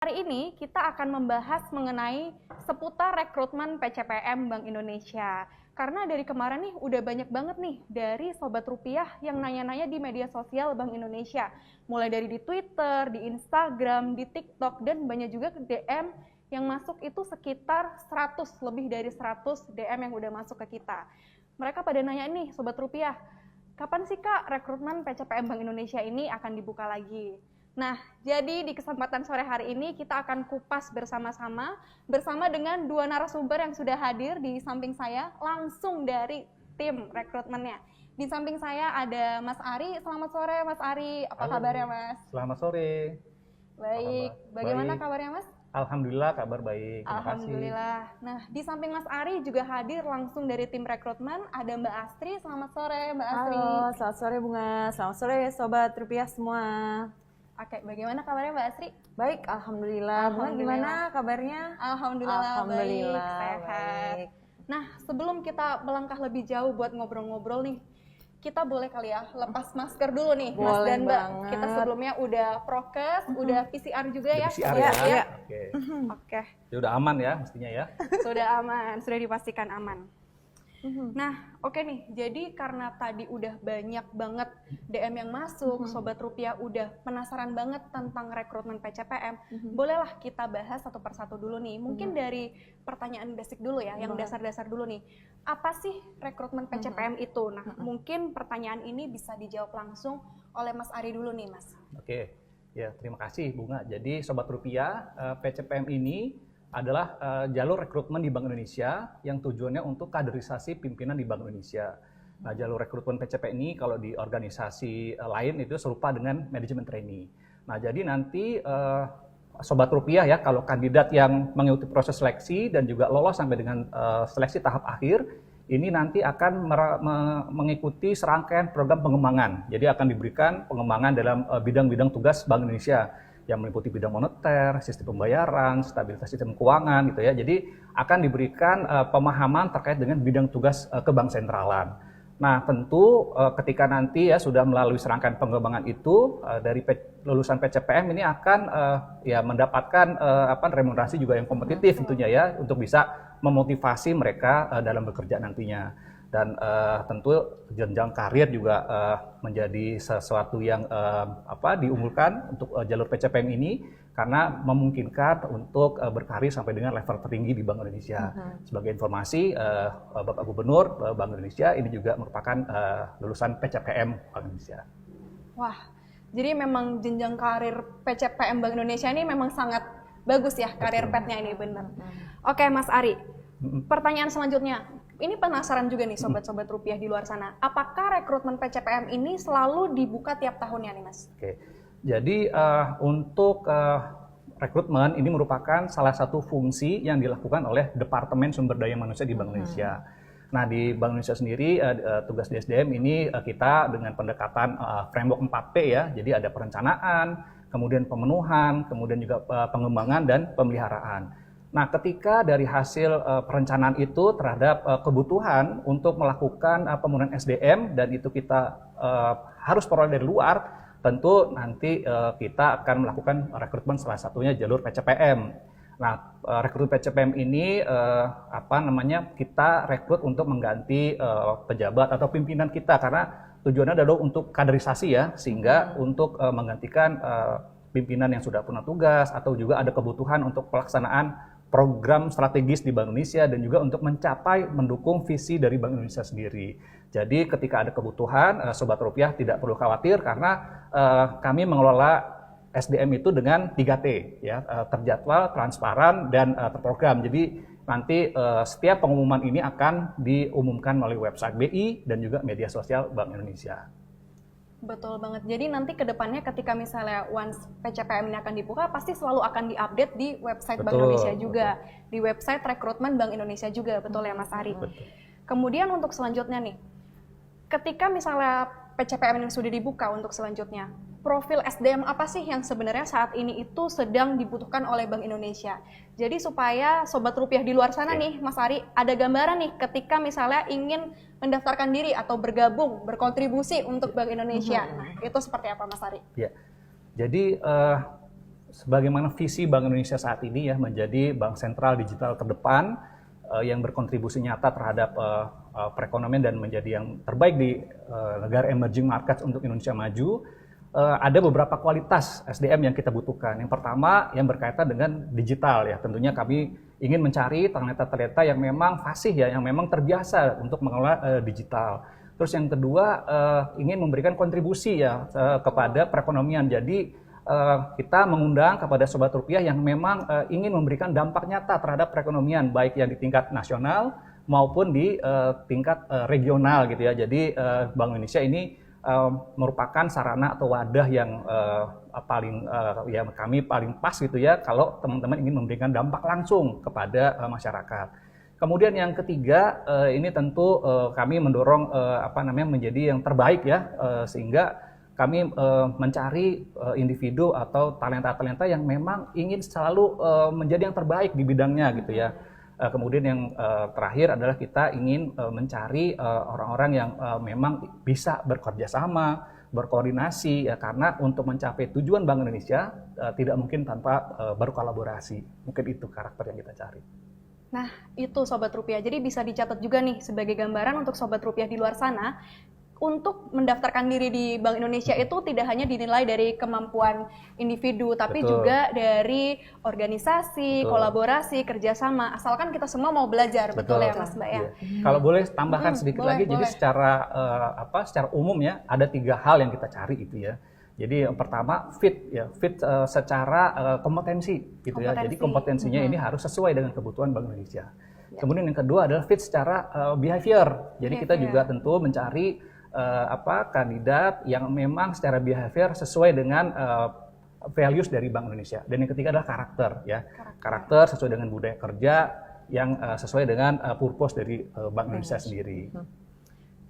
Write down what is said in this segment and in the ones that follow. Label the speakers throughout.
Speaker 1: Hari ini kita akan membahas mengenai seputar rekrutmen PCPM Bank Indonesia. Karena dari kemarin nih udah banyak banget nih dari Sobat Rupiah yang nanya-nanya di media sosial Bank Indonesia. Mulai dari di Twitter, di Instagram, di TikTok, dan banyak juga DM yang masuk itu sekitar 100, lebih dari 100 DM yang udah masuk ke kita. Mereka pada nanya nih Sobat Rupiah, kapan sih Kak rekrutmen PCPM Bank Indonesia ini akan dibuka lagi? Nah, jadi di kesempatan sore hari ini kita akan kupas bersama-sama bersama dengan dua narasumber yang sudah hadir di samping saya langsung dari tim rekrutmennya. Di samping saya ada Mas Ari. Selamat sore Mas Ari. Apa kabarnya Mas?
Speaker 2: Selamat sore.
Speaker 1: Baik. Bagaimana kabarnya Mas?
Speaker 2: Alhamdulillah kabar baik.
Speaker 1: Alhamdulillah. Nah, di samping Mas Ari juga hadir langsung dari tim rekrutmen ada Mbak Astri. Selamat sore Mbak Astri.
Speaker 3: Halo, selamat sore Bunga. Selamat sore Sobat Rupiah semua.
Speaker 1: Oke, bagaimana kabarnya Mbak Astri?
Speaker 3: Baik, Alhamdulillah. Bunga gimana kabarnya?
Speaker 1: Alhamdulillah,
Speaker 3: Alhamdulillah
Speaker 1: baik, sehat.
Speaker 3: baik.
Speaker 1: Nah, sebelum kita melangkah lebih jauh buat ngobrol-ngobrol nih, kita boleh kali ya lepas masker dulu nih, Mas
Speaker 3: Boleh
Speaker 1: dan Mbak.
Speaker 3: banget.
Speaker 1: Kita sebelumnya udah prokes, udah PCR juga ya.
Speaker 2: PCR
Speaker 1: Sobat
Speaker 2: ya.
Speaker 1: Rupiah.
Speaker 2: Oke.
Speaker 1: Oke,
Speaker 2: Ya udah aman ya mestinya ya.
Speaker 1: sudah aman, sudah dipastikan aman. Nah, oke nih, jadi karena tadi udah banyak banget DM yang masuk, Sobat Rupiah udah penasaran banget tentang rekrutmen PCPM, bolehlah kita bahas satu persatu dulu nih. Mungkin dari pertanyaan basic dulu ya, yang dasar-dasar dulu nih. Apa sih rekrutmen PCPM itu? Nah, mungkin pertanyaan ini bisa dijawab langsung oleh Mas Ari dulu nih, Mas.
Speaker 2: Oke. Ya, terima kasih Bunga. Jadi Sobat Rupiah, PCPM ini adalah jalur rekrutmen di Bank Indonesia yang tujuannya untuk kaderisasi pimpinan di Bank Indonesia. Nah, jalur rekrutmen PCPM ini kalau di organisasi lain itu serupa dengan manajemen trainee. Nah, jadi nanti Sobat Rupiah ya, kalau kandidat yang mengikuti proses seleksi dan juga lolos sampai dengan seleksi tahap akhir, ini nanti akan mengikuti serangkaian program pengembangan. Jadi akan diberikan pengembangan dalam bidang-bidang tugas Bank Indonesia yang meliputi bidang moneter, sistem pembayaran, stabilitas sistem keuangan gitu ya. Jadi akan diberikan pemahaman terkait dengan bidang tugas kebank sentralan. Nah, tentu ketika nanti ya sudah melalui serangkaian pengembangan itu dari lulusan PCPM ini akan ya mendapatkan remunerasi juga yang kompetitif tentunya ya untuk bisa memotivasi mereka dalam bekerja nantinya. Dan tentu jenjang karir juga menjadi sesuatu yang diunggulkan untuk jalur PCPM ini karena memungkinkan untuk berkarir sampai dengan level tertinggi di Bank Indonesia. Sebagai informasi, Bapak Gubernur Bank Indonesia ini juga merupakan lulusan PCPM Bank Indonesia.
Speaker 1: Wah, jadi memang jenjang karir PCPM Bank Indonesia ini memang sangat bagus ya, karir petnya ini benar. Oke, Mas Ari, pertanyaan selanjutnya. Ini penasaran juga nih Sobat-Sobat Rupiah di luar sana. Apakah rekrutmen PCPM ini selalu dibuka tiap tahunnya nih Mas?
Speaker 2: Oke, jadi untuk rekrutmen ini merupakan salah satu fungsi yang dilakukan oleh Departemen Sumber Daya Manusia di Bank Indonesia. Nah, di Bank Indonesia sendiri tugas di SDM ini kita dengan pendekatan framework 4P ya. Jadi ada perencanaan, kemudian pemenuhan, kemudian juga pengembangan dan pemeliharaan. Nah, ketika dari hasil perencanaan itu terhadap kebutuhan untuk melakukan pemenuhan SDM dan itu kita harus peroleh dari luar, tentu nanti kita akan melakukan rekrutmen salah satunya jalur PCPM. Nah, rekrutmen PCPM ini kita rekrut untuk mengganti pejabat atau pimpinan kita karena tujuannya adalah untuk kaderisasi ya, sehingga untuk menggantikan pimpinan yang sudah punya tugas atau juga ada kebutuhan untuk pelaksanaan program strategis di Bank Indonesia dan juga untuk mendukung visi dari Bank Indonesia sendiri. Jadi ketika ada kebutuhan, Sobat Rupiah tidak perlu khawatir karena kami mengelola SDM itu dengan 3T, ya, terjadwal, transparan, dan terprogram. Jadi nanti setiap pengumuman ini akan diumumkan melalui website BI dan juga media sosial Bank Indonesia.
Speaker 1: Betul banget. Jadi nanti ke depannya ketika misalnya once PCPM ini akan dibuka, pasti selalu akan diupdate di website Bank Indonesia juga, di website rekrutmen Bank Indonesia juga, betul ya Mas Ari?
Speaker 2: Betul.
Speaker 1: Kemudian untuk selanjutnya nih, ketika misalnya PCPM ini sudah dibuka untuk selanjutnya, profil SDM apa sih yang sebenarnya saat ini itu sedang dibutuhkan oleh Bank Indonesia? Jadi supaya Sobat Rupiah di luar sana nih, Mas Ari, ada gambaran nih ketika misalnya ingin mendaftarkan diri atau bergabung, berkontribusi untuk Bank Indonesia. Nah, itu seperti apa Mas Ari?
Speaker 2: Ya, jadi sebagaimana visi Bank Indonesia saat ini ya menjadi bank sentral digital terdepan yang berkontribusi nyata terhadap perekonomian dan menjadi yang terbaik di negara emerging markets untuk Indonesia maju. Ada beberapa kualitas SDM yang kita butuhkan. Yang pertama yang berkaitan dengan digital ya. Tentunya kami ingin mencari talenta-talenta yang memang fasih ya, yang memang terbiasa untuk mengelola digital. Terus yang kedua ingin memberikan kontribusi ya kepada perekonomian. Jadi kita mengundang kepada Sobat Rupiah yang memang ingin memberikan dampak nyata terhadap perekonomian baik yang di tingkat nasional maupun di tingkat regional gitu ya. Jadi Bank Indonesia ini merupakan sarana atau wadah yang ya kami paling pas gitu ya kalau teman-teman ingin memberikan dampak langsung kepada masyarakat. Kemudian yang ketiga ini tentu kami mendorong menjadi yang terbaik ya sehingga kami mencari individu atau talenta-talenta yang memang ingin selalu menjadi yang terbaik di bidangnya gitu ya. Kemudian yang terakhir adalah kita ingin mencari orang-orang yang memang bisa bekerja sama, berkoordinasi ya karena untuk mencapai tujuan Bank Indonesia tidak mungkin tanpa berkolaborasi. Mungkin itu karakter yang kita cari.
Speaker 1: Nah, itu Sobat Rupiah. Jadi bisa dicatat juga nih sebagai gambaran untuk Sobat Rupiah di luar sana. Untuk mendaftarkan diri di Bank Indonesia itu tidak hanya dinilai dari kemampuan individu, tapi
Speaker 2: Betul.
Speaker 1: juga dari organisasi,
Speaker 2: Betul.
Speaker 1: kolaborasi, kerjasama. Asalkan kita semua mau belajar, betul ya Mas Mbak ya?
Speaker 2: Iya. Kalau boleh tambahkan sedikit
Speaker 1: boleh,
Speaker 2: lagi, jadi
Speaker 1: boleh.
Speaker 2: secara umum ya ada 3 hal yang kita cari itu ya. Jadi yang pertama fit secara kompetensi gitu ya. Jadi kompetensinya ini harus sesuai dengan kebutuhan Bank Indonesia. Kemudian yang kedua adalah fit secara behavior. Jadi kita juga tentu mencari kandidat yang memang secara behavior sesuai dengan values dari Bank Indonesia. Dan yang ketiga adalah karakter ya. Karakter sesuai dengan budaya kerja yang sesuai dengan purpose dari Bank Indonesia sendiri.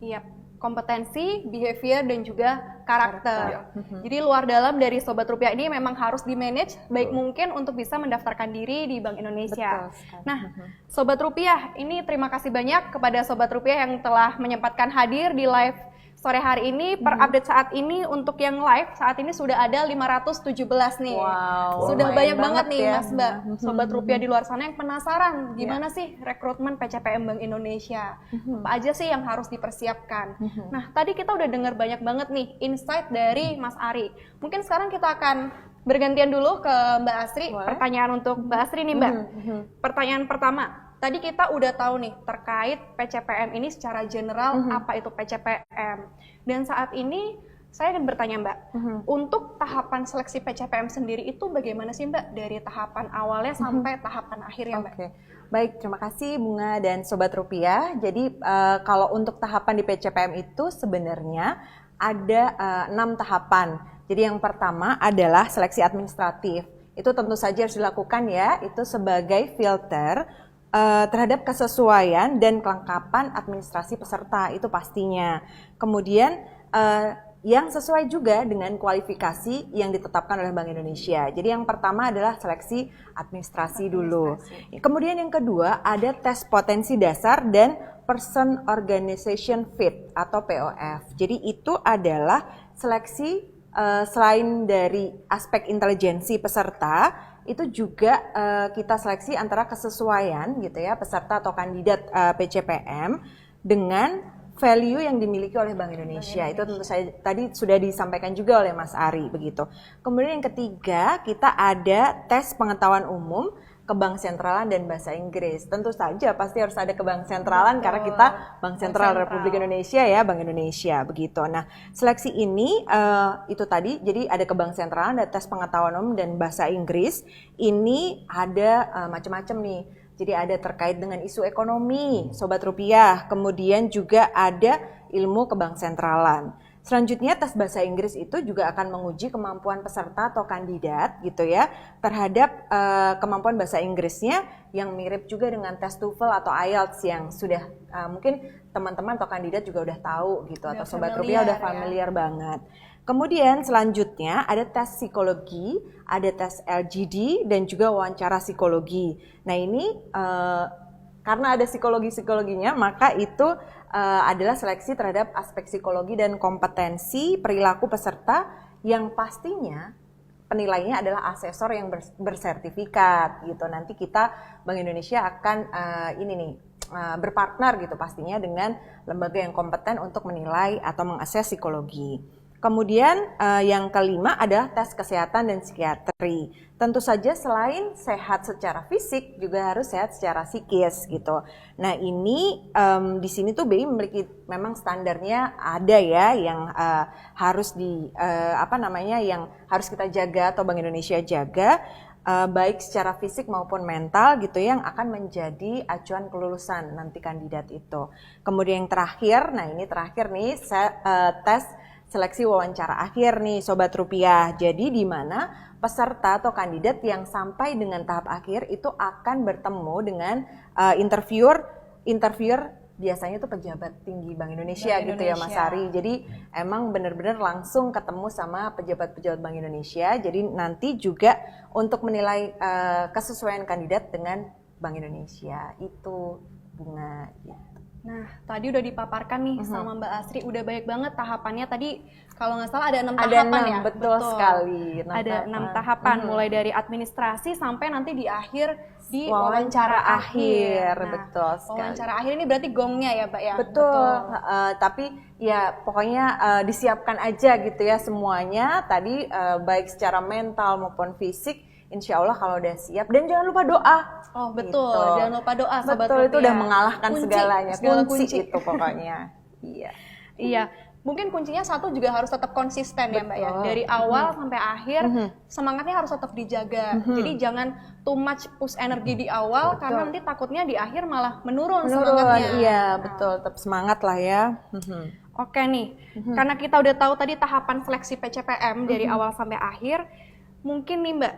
Speaker 1: Iya, kompetensi, behavior, dan juga karakter. Jadi luar dalam dari Sobat Rupiah ini memang harus di-manage baik mungkin untuk bisa mendaftarkan diri di Bank Indonesia. Nah, Sobat Rupiah, ini terima kasih banyak kepada Sobat Rupiah yang telah menyempatkan hadir di live sore hari ini. Per update saat ini untuk yang live saat ini sudah ada 517 nih.
Speaker 3: Wow,
Speaker 1: sudah banyak banget nih
Speaker 3: ya.
Speaker 1: Mas Mbak, Sobat Rupiah di luar sana yang penasaran gimana sih rekrutmen PCPM Bank Indonesia. Apa aja sih yang harus dipersiapkan. Nah, tadi kita udah dengar banyak banget nih insight dari Mas Ari. Mungkin sekarang kita akan bergantian dulu ke Mbak Asri. Pertanyaan untuk Mbak Asri nih Mbak. Pertanyaan pertama. Tadi kita udah tahu nih terkait PCPM ini secara general apa itu PCPM. Dan saat ini saya akan bertanya Mbak, untuk tahapan seleksi PCPM sendiri itu bagaimana sih Mbak dari tahapan awalnya sampai tahapan akhirnya Mbak?
Speaker 3: Oke. Baik, terima kasih Bunga dan Sobat Rupiah. Jadi kalau untuk tahapan di PCPM itu sebenarnya ada 6 tahapan. Jadi yang pertama adalah seleksi administratif. Itu tentu saja harus dilakukan ya, itu sebagai filter terhadap kesesuaian dan kelengkapan administrasi peserta, itu pastinya. Kemudian yang sesuai juga dengan kualifikasi yang ditetapkan oleh Bank Indonesia. Jadi yang pertama adalah seleksi administrasi dulu. Kemudian yang kedua ada tes potensi dasar dan Person Organization Fit atau POF. Jadi itu adalah seleksi selain dari aspek intelijensi peserta, itu juga kita seleksi antara kesesuaian gitu ya peserta atau kandidat PCPM dengan value yang dimiliki oleh Bank Indonesia. Itu tentu saja tadi sudah disampaikan juga oleh Mas Ari begitu. Kemudian yang ketiga kita ada tes pengetahuan umum ke-Bank Sentralan dan Bahasa Inggris. Tentu saja pasti harus ada ke-Bank Sentralan karena kita Bank Sentral Republik Indonesia ya, Bank Indonesia begitu. Nah, seleksi ini itu tadi jadi ada ke-Bank Sentralan, ada tes pengetahuan umum dan Bahasa Inggris. Ini ada macam-macam nih. Jadi ada terkait dengan isu ekonomi, Sobat Rupiah. Kemudian juga ada ilmu ke-Bank Sentralan. Selanjutnya tes bahasa Inggris itu juga akan menguji kemampuan peserta atau kandidat gitu ya terhadap kemampuan bahasa Inggrisnya yang mirip juga dengan tes TOEFL atau IELTS yang sudah mungkin teman-teman atau kandidat juga udah tahu gitu atau Sobat Rupiah udah familiar banget. Kemudian selanjutnya ada tes psikologi, ada tes LGD dan juga wawancara psikologi. Nah ini karena ada psikologinya maka itu adalah seleksi terhadap aspek psikologi dan kompetensi perilaku peserta yang pastinya penilainya adalah asesor yang bersertifikat gitu. Nanti kita Bank Indonesia akan berpartner gitu pastinya dengan lembaga yang kompeten untuk menilai atau mengakses psikologi. Kemudian yang kelima adalah tes kesehatan dan psikiatri. Tentu saja selain sehat secara fisik juga harus sehat secara psikis gitu. Nah ini di sini tuh BI memiliki memang standarnya ada ya yang harus yang harus kita jaga atau Bank Indonesia jaga. Baik secara fisik maupun mental gitu yang akan menjadi acuan kelulusan nanti kandidat itu. Kemudian yang terakhir, nah ini terakhir nih tes seleksi wawancara akhir nih Sobat Rupiah. Jadi di mana peserta atau kandidat yang sampai dengan tahap akhir itu akan bertemu dengan interviewer biasanya tuh pejabat tinggi Bank Indonesia gitu ya Mas Ari. Jadi emang benar-benar langsung ketemu sama pejabat-pejabat Bank Indonesia. Jadi nanti juga untuk menilai kesesuaian kandidat dengan Bank Indonesia itu Bunga gitu.
Speaker 1: Nah, tadi udah dipaparkan nih sama Mbak Asri, udah banyak banget tahapannya. Tadi kalau nggak salah ada 6 tahapan ya?
Speaker 3: Betul sekali.
Speaker 1: Ada 6 tahapan, mulai dari administrasi sampai nanti di akhir di wawancara akhir.
Speaker 3: Nah, betul sekali.
Speaker 1: Wawancara akhir ini berarti gongnya ya, Mbak ya?
Speaker 3: Betul. Tapi ya pokoknya disiapkan aja gitu ya semuanya. Tadi baik secara mental maupun fisik. Insya Allah kalau udah siap, dan jangan lupa doa.
Speaker 1: Oh betul,
Speaker 3: gitu.
Speaker 1: jangan lupa doa Sobat
Speaker 3: Betul,
Speaker 1: Rupiah.
Speaker 3: itu udah mengalahkan segalanya, kunci itu pokoknya.
Speaker 1: Iya, mungkin kuncinya satu juga harus tetap konsisten ya Mbak ya. Dari awal sampai akhir, semangatnya harus tetap dijaga. Jadi jangan too much push energi di awal, karena nanti takutnya di akhir malah menurun semangatnya.
Speaker 3: Iya, betul, tetap semangat lah ya.
Speaker 1: Oke nih, karena kita udah tahu tadi tahapan seleksi PCPM dari awal sampai akhir, mungkin nih Mbak,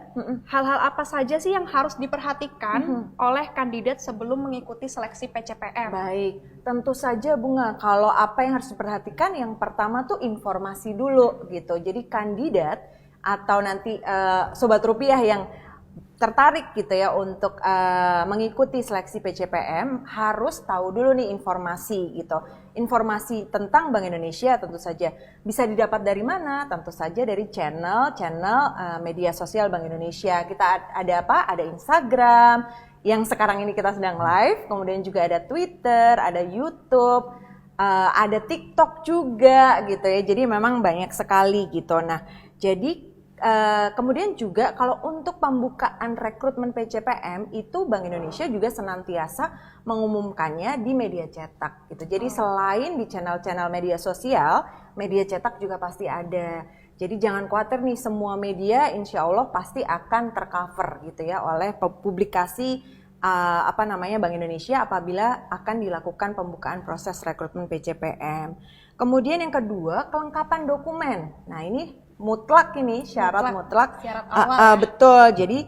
Speaker 1: hal-hal apa saja sih yang harus diperhatikan oleh kandidat sebelum mengikuti seleksi PCPM?
Speaker 3: Baik, tentu saja Bunga, kalau apa yang harus diperhatikan, yang pertama tuh informasi dulu gitu. Jadi kandidat atau nanti Sobat Rupiah yang tertarik gitu ya untuk mengikuti seleksi PCPM harus tahu dulu nih informasi gitu. Informasi tentang Bank Indonesia tentu saja bisa didapat dari mana? Tentu saja dari channel media sosial Bank Indonesia. Kita ada apa? Ada Instagram yang sekarang ini kita sedang live, kemudian juga ada Twitter, ada YouTube, ada TikTok juga gitu ya. Jadi memang banyak sekali gitu. Nah, jadi kemudian juga kalau untuk pembukaan rekrutmen PCPM itu Bank Indonesia juga senantiasa mengumumkannya di media cetak gitu. Jadi selain di channel-channel media sosial, media cetak juga pasti ada. Jadi jangan khawatir nih, semua media insya Allah pasti akan tercover gitu ya oleh publikasi Bank Indonesia apabila akan dilakukan pembukaan proses rekrutmen PCPM. Kemudian yang kedua, kelengkapan dokumen. Nah ini mutlak ini, syarat mutlak.
Speaker 1: Syarat awal.
Speaker 3: Betul, jadi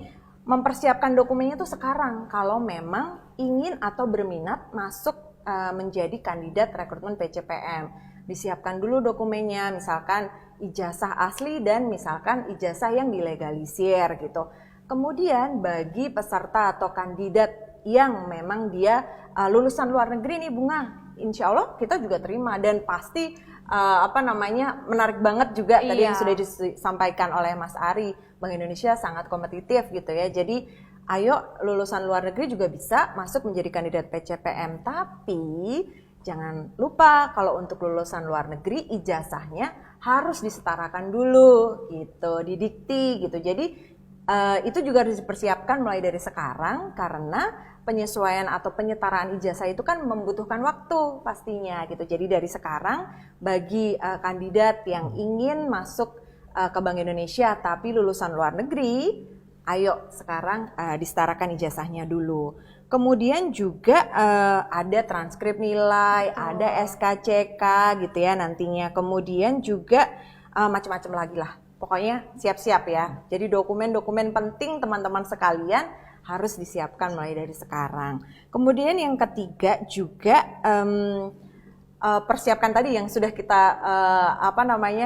Speaker 3: mempersiapkan dokumennya tuh sekarang kalau memang ingin atau berminat masuk menjadi kandidat rekrutmen PCPM. Disiapkan dulu dokumennya, misalkan ijazah asli dan misalkan ijazah yang dilegalisir gitu. Kemudian bagi peserta atau kandidat yang memang dia lulusan luar negeri nih Bunga, insya Allah kita juga terima dan pasti menarik banget juga tadi yang sudah disampaikan oleh Mas Ari. Bank Indonesia sangat kompetitif gitu ya. Jadi ayo lulusan luar negeri juga bisa masuk menjadi kandidat PCPM. Tapi jangan lupa kalau untuk lulusan luar negeri ijazahnya harus disetarakan dulu gitu, didikti gitu. Jadi itu juga harus dipersiapkan mulai dari sekarang karena penyesuaian atau penyetaraan ijazah itu kan membutuhkan waktu pastinya gitu. Jadi dari sekarang bagi kandidat yang ingin masuk ke Bank Indonesia tapi lulusan luar negeri, ayo sekarang disetarakan ijazahnya dulu. Kemudian juga ada transkrip nilai, ada SKCK gitu ya nantinya. Kemudian juga macam-macam lagi lah. Pokoknya siap-siap ya. Jadi dokumen-dokumen penting teman-teman sekalian harus disiapkan mulai dari sekarang. Kemudian yang ketiga juga persiapkan tadi yang sudah kita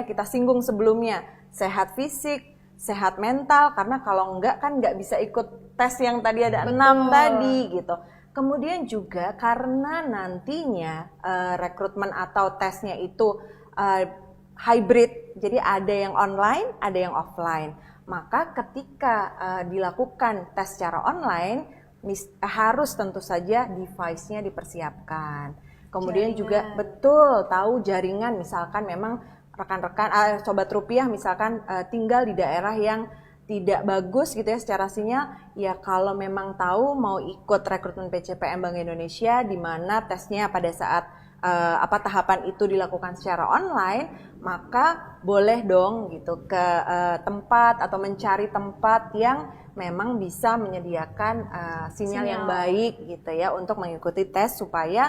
Speaker 3: kita singgung sebelumnya, sehat fisik, sehat mental, karena kalau enggak kan enggak bisa ikut tes yang tadi ada 6 tadi gitu. Kemudian juga karena nantinya rekrutmen atau tesnya itu hybrid, jadi ada yang online, ada yang offline. Maka ketika dilakukan tes secara online, harus tentu saja device-nya dipersiapkan. Kemudian juga betul tahu jaringan, misalkan memang rekan-rekan Sobat Rupiah misalkan tinggal di daerah yang tidak bagus gitu ya secara sinyal, ya kalau memang tahu mau ikut rekrutmen PCPM Bank Indonesia di mana tesnya pada saat tahapan itu dilakukan secara online, maka boleh dong gitu ke tempat atau mencari tempat yang memang bisa menyediakan sinyal yang baik gitu ya untuk mengikuti tes supaya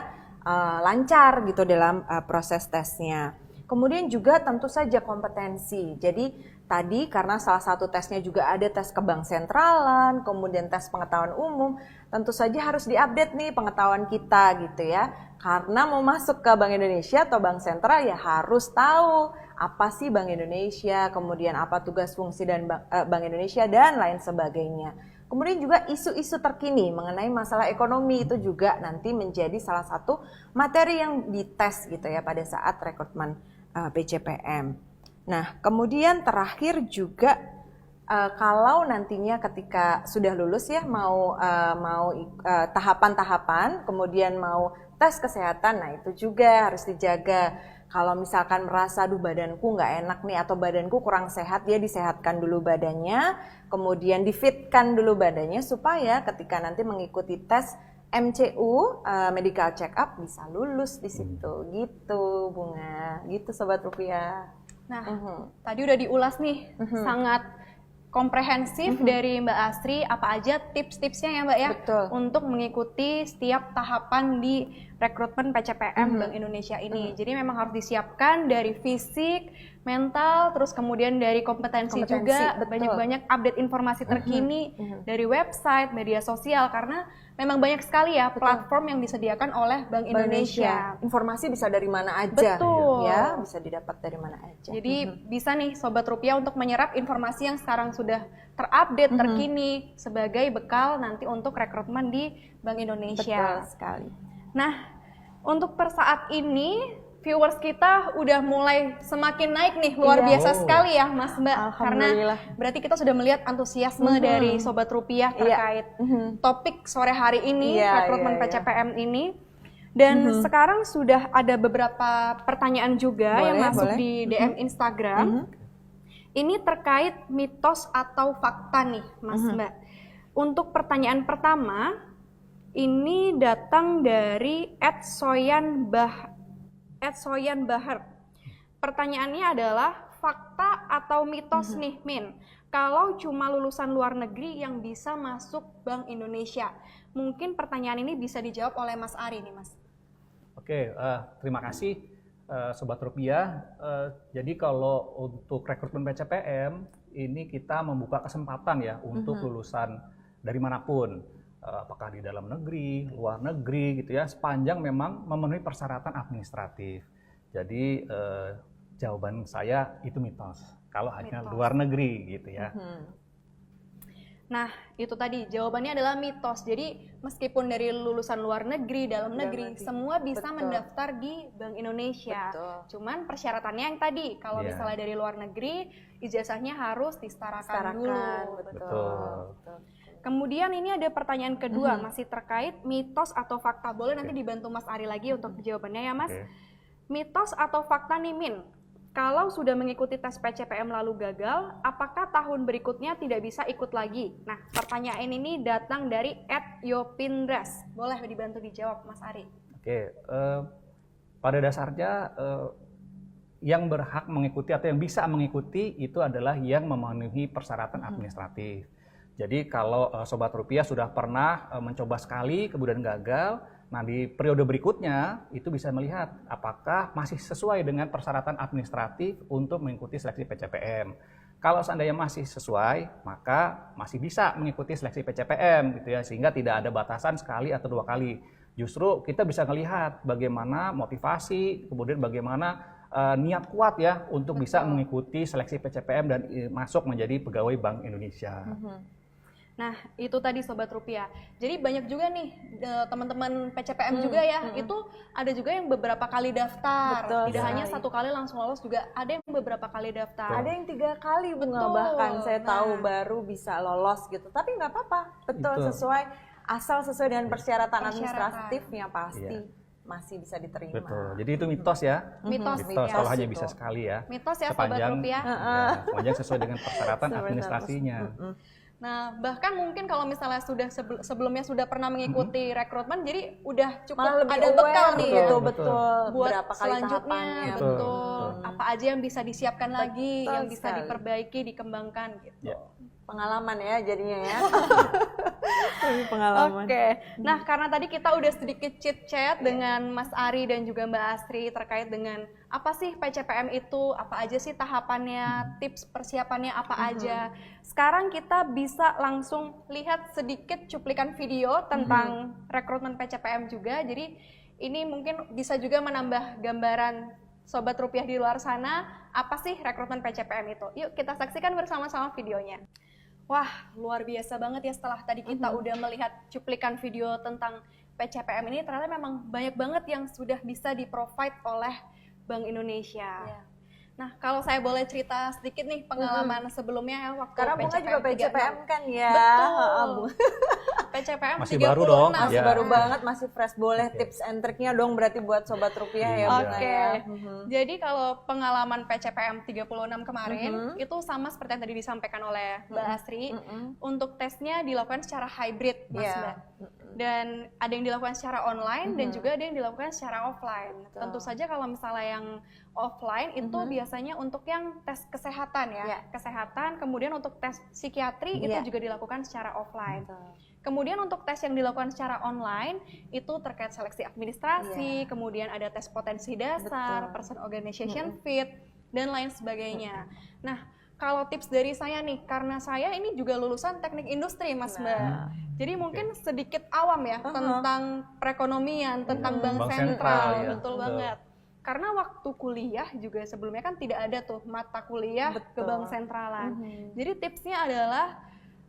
Speaker 3: lancar gitu dalam proses tesnya. Kemudian juga tentu saja kompetensi. Jadi tadi karena salah satu tesnya juga ada tes ke bank sentralan, kemudian tes pengetahuan umum, tentu saja harus diupdate nih pengetahuan kita gitu ya. Karena mau masuk ke Bank Indonesia atau bank sentral ya harus tahu apa sih Bank Indonesia, kemudian apa tugas fungsi dan Bank Indonesia dan lain sebagainya. Kemudian juga isu-isu terkini mengenai masalah ekonomi itu juga nanti menjadi salah satu materi yang dites gitu ya pada saat rekrutmen PCPM. Nah, kemudian terakhir juga kalau nantinya ketika sudah lulus ya mau tahapan-tahapan, kemudian mau tes kesehatan, nah itu juga harus dijaga. Kalau misalkan merasa, aduh badanku nggak enak nih atau badanku kurang sehat, dia disehatkan dulu badannya, kemudian difitkan dulu badannya supaya ketika nanti mengikuti tes MCU, medical check up bisa lulus di situ. Gitu Bunga, gitu Sobat Rupiah.
Speaker 1: Nah, tadi udah diulas nih, sangat komprehensif dari Mbak Asri, apa aja tips-tipsnya ya Mbak ya,
Speaker 3: Betul.
Speaker 1: untuk mengikuti setiap tahapan di rekrutmen PCPM Bank Indonesia ini. Jadi memang harus disiapkan dari fisik, mental, terus kemudian dari kompetensi juga,
Speaker 3: betul.
Speaker 1: banyak-banyak update informasi terkini dari website, media sosial, karena memang banyak sekali ya platform yang disediakan oleh Bank Indonesia.
Speaker 3: Informasi bisa dari mana aja,
Speaker 1: Betul.
Speaker 3: ya bisa didapat dari mana aja.
Speaker 1: Jadi bisa nih Sobat Rupiah untuk menyerap informasi yang sekarang sudah terupdate, terkini sebagai bekal nanti untuk rekrutmen di Bank Indonesia.
Speaker 3: Betul sekali.
Speaker 1: Nah, untuk per saat ini viewers kita udah mulai semakin naik nih, luar biasa sekali ya Mas Mbak. Karena berarti kita sudah melihat antusiasme dari Sobat Rupiah terkait topik sore hari ini, rekrutmen PCPM ini. Dan sekarang sudah ada beberapa pertanyaan juga yang masuk di DM Instagram. Ini terkait mitos atau fakta nih Mas Mbak. Untuk pertanyaan pertama, ini datang dari @soyan Bahar. Pertanyaannya adalah fakta atau mitos nih Min, kalau cuma lulusan luar negeri yang bisa masuk Bank Indonesia. Mungkin pertanyaan ini bisa dijawab oleh Mas Ari nih Mas.
Speaker 2: Oke, terima kasih Sobat Rupiah. Jadi kalau untuk rekrutmen PCPM ini kita membuka kesempatan ya untuk lulusan dari manapun. Apakah di dalam negeri, luar negeri gitu ya, sepanjang memang memenuhi persyaratan administratif. Jadi jawaban saya itu mitos, kalau hanya luar negeri gitu ya.
Speaker 1: Nah, itu tadi jawabannya adalah mitos. Jadi meskipun dari lulusan luar negeri, dalam negeri, semua bisa mendaftar di Bank Indonesia. Cuman persyaratannya yang tadi, kalau misalnya dari luar negeri, ijazahnya harus disetarakan dulu.
Speaker 2: Betul.
Speaker 1: Kemudian ini ada pertanyaan kedua, masih terkait mitos atau fakta. Boleh nanti dibantu Mas Ari lagi untuk jawabannya ya Mas. Mitos atau fakta nih Min, kalau sudah mengikuti tes PCPM lalu gagal, apakah tahun berikutnya tidak bisa ikut lagi? Nah, pertanyaan ini datang dari @yopindras. Boleh dibantu dijawab Mas Ari.
Speaker 2: Oke, pada dasarnya yang berhak mengikuti atau yang bisa mengikuti itu adalah yang memenuhi persyaratan administratif. Jadi kalau Sobat Rupiah sudah pernah mencoba sekali kemudian gagal, nah di periode berikutnya itu bisa melihat apakah masih sesuai dengan persyaratan administratif untuk mengikuti seleksi PCPM. Kalau seandainya masih sesuai, maka masih bisa mengikuti seleksi PCPM gitu ya, sehingga tidak ada batasan sekali atau 2 kali. Justru kita bisa melihat bagaimana motivasi, kemudian bagaimana niat kuat ya untuk bisa mengikuti seleksi PCPM dan masuk menjadi pegawai Bank Indonesia.
Speaker 1: Nah, itu tadi Sobat Rupiah. Jadi banyak juga nih teman-teman PCPM juga ya, itu ada juga yang beberapa kali daftar.
Speaker 3: Betul
Speaker 1: Tidak hanya
Speaker 3: sekali.
Speaker 1: satu kali langsung lolos, juga ada yang beberapa kali daftar.
Speaker 3: Ada yang 3 kali bunga,
Speaker 1: Betul.
Speaker 3: bahkan saya tahu
Speaker 1: Nah.
Speaker 3: baru bisa lolos gitu. Tapi nggak apa-apa, betul
Speaker 2: Betul.
Speaker 3: asal sesuai dengan persyaratan
Speaker 1: Persyaratan.
Speaker 3: administratifnya pasti
Speaker 2: Iya.
Speaker 3: masih bisa diterima.
Speaker 2: Betul. Jadi itu mitos ya.
Speaker 1: Mitos,
Speaker 2: Mitos kalau hanya
Speaker 3: itu.
Speaker 2: bisa sekali ya.
Speaker 1: Mitos ya Sobat
Speaker 2: Sepanjang
Speaker 1: Rupiah.
Speaker 2: sepanjang sesuai dengan persyaratan
Speaker 3: Sesuai
Speaker 2: administrasinya.
Speaker 1: Nah, bahkan mungkin kalau misalnya sudah sebelumnya sudah pernah mengikuti rekrutmen, jadi udah cukup
Speaker 3: Malah lebih
Speaker 1: ada
Speaker 3: aware
Speaker 1: bekal nih
Speaker 3: gitu,
Speaker 2: Betul.
Speaker 3: betul.
Speaker 1: buat
Speaker 3: Berapa kali
Speaker 1: selanjutnya.
Speaker 3: tahapannya.
Speaker 1: Betul.
Speaker 2: Betul.
Speaker 1: Apa aja yang bisa disiapkan lagi, yang bisa
Speaker 3: sekali.
Speaker 1: diperbaiki, dikembangkan gitu.
Speaker 2: Ya.
Speaker 3: Pengalaman ya jadinya ya. Lebih pengalaman.
Speaker 1: Oke, nah karena tadi kita udah sedikit chit-chat dengan Mas Ari dan juga Mbak Asri terkait dengan apa sih PCPM itu, apa aja sih tahapannya, tips persiapannya apa aja. Sekarang kita bisa langsung lihat sedikit cuplikan video tentang rekrutmen PCPM juga, jadi ini mungkin bisa juga menambah gambaran Sobat Rupiah di luar sana, apa sih rekrutmen PCPM itu. Yuk kita saksikan bersama-sama videonya. Wah, luar biasa banget ya setelah tadi kita udah melihat cuplikan video tentang PCPM ini, ternyata memang banyak banget yang sudah bisa di-provide oleh Bank Indonesia.
Speaker 3: Iya.
Speaker 1: Nah, kalau saya boleh cerita sedikit nih pengalaman sebelumnya ya waktu
Speaker 3: Karena bunga juga PCPM
Speaker 1: 36.
Speaker 3: kan ya.
Speaker 1: Betul.
Speaker 3: Bunga.
Speaker 1: PCPM
Speaker 2: Masih
Speaker 1: 36.
Speaker 2: baru dong.
Speaker 3: Masih
Speaker 2: Ya.
Speaker 3: baru banget, masih fresh. Boleh
Speaker 2: Oke.
Speaker 3: tips and triknya dong berarti buat Sobat Rupiah ya
Speaker 2: Iya.
Speaker 3: Bunga
Speaker 1: Oke,
Speaker 3: ya.
Speaker 1: jadi kalau pengalaman PCPM 36 kemarin itu sama seperti yang tadi disampaikan oleh Mbak Asri. Untuk tesnya dilakukan secara hybrid, Mas
Speaker 3: Iya.
Speaker 1: Mbak. Dan ada yang dilakukan secara online dan juga ada yang dilakukan secara offline.
Speaker 3: Betul.
Speaker 1: Tentu saja kalau misalnya yang offline itu biasanya untuk yang tes kesehatan ya,
Speaker 3: Iya.
Speaker 1: kesehatan. Kemudian untuk tes psikiatri
Speaker 3: Iya.
Speaker 1: itu juga dilakukan secara offline.
Speaker 3: Betul.
Speaker 1: Kemudian untuk tes yang dilakukan secara online itu terkait seleksi administrasi, kemudian ada tes potensi dasar,
Speaker 3: Betul.
Speaker 1: person organization fit, dan lain sebagainya. Nah, kalau tips dari saya nih, karena saya ini juga lulusan teknik industri, Mas Mbak. Jadi mungkin sedikit awam ya tentang perekonomian, tentang bank
Speaker 2: Bank
Speaker 1: sentral,
Speaker 2: sentral, ya.
Speaker 1: betul
Speaker 2: Betul.
Speaker 1: banget. Karena waktu kuliah juga sebelumnya kan tidak ada tuh mata kuliah ke
Speaker 3: Betul.
Speaker 1: bank sentralan. Jadi tipsnya adalah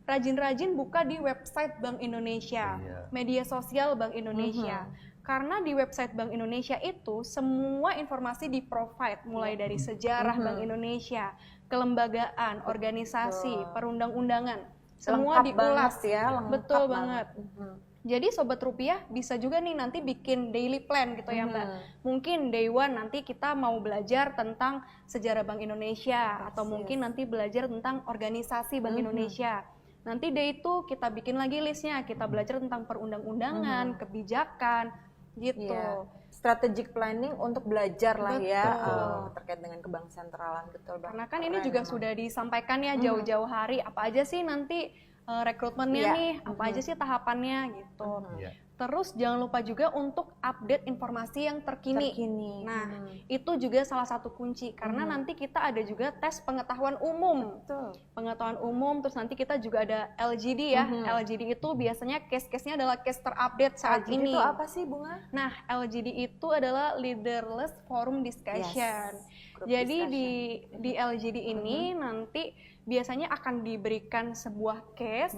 Speaker 1: rajin-rajin buka di website Bank Indonesia,
Speaker 2: Iya.
Speaker 1: media sosial Bank Indonesia. Karena di website Bank Indonesia itu semua informasi di-provide, mulai dari sejarah Bank Indonesia, kelembagaan, organisasi, perundang-undangan, semua
Speaker 3: Lengkap
Speaker 1: diulas.
Speaker 3: banget ya, lengkap
Speaker 1: Betul banget.
Speaker 3: Mhm.
Speaker 1: Jadi Sobat Rupiah bisa juga nih nanti bikin daily plan gitu ya Mbak. Mungkin day one nanti kita mau belajar tentang sejarah Bank Indonesia, atau mungkin nanti belajar tentang organisasi Bank Indonesia. Nanti day itu kita bikin lagi listnya, kita belajar tentang perundang-undangan, kebijakan, gitu.
Speaker 3: Iya. Strategic planning untuk belajar lah ya
Speaker 1: Betul.
Speaker 3: terkait dengan kebang sentralan, betul banget.
Speaker 1: Karena kan ini juga sudah disampaikan ya jauh-jauh hari, apa aja sih nanti rekrutmennya
Speaker 3: Iya.
Speaker 1: nih, apa aja sih tahapannya gitu.
Speaker 2: Iya.
Speaker 1: Terus jangan lupa juga untuk update informasi yang terkini. Nah, itu juga salah satu kunci karena nanti kita ada juga tes pengetahuan umum.
Speaker 3: Betul.
Speaker 1: Pengetahuan umum, terus nanti kita juga ada LGD ya. LGD itu biasanya case-case-nya adalah case terupdate saat
Speaker 3: LGD
Speaker 1: ini.
Speaker 3: itu apa sih Bunga?
Speaker 1: Nah, LGD itu adalah Leaderless Forum Discussion.
Speaker 3: Group
Speaker 1: Jadi
Speaker 3: discussion.
Speaker 1: di LGD ini nanti biasanya akan diberikan sebuah case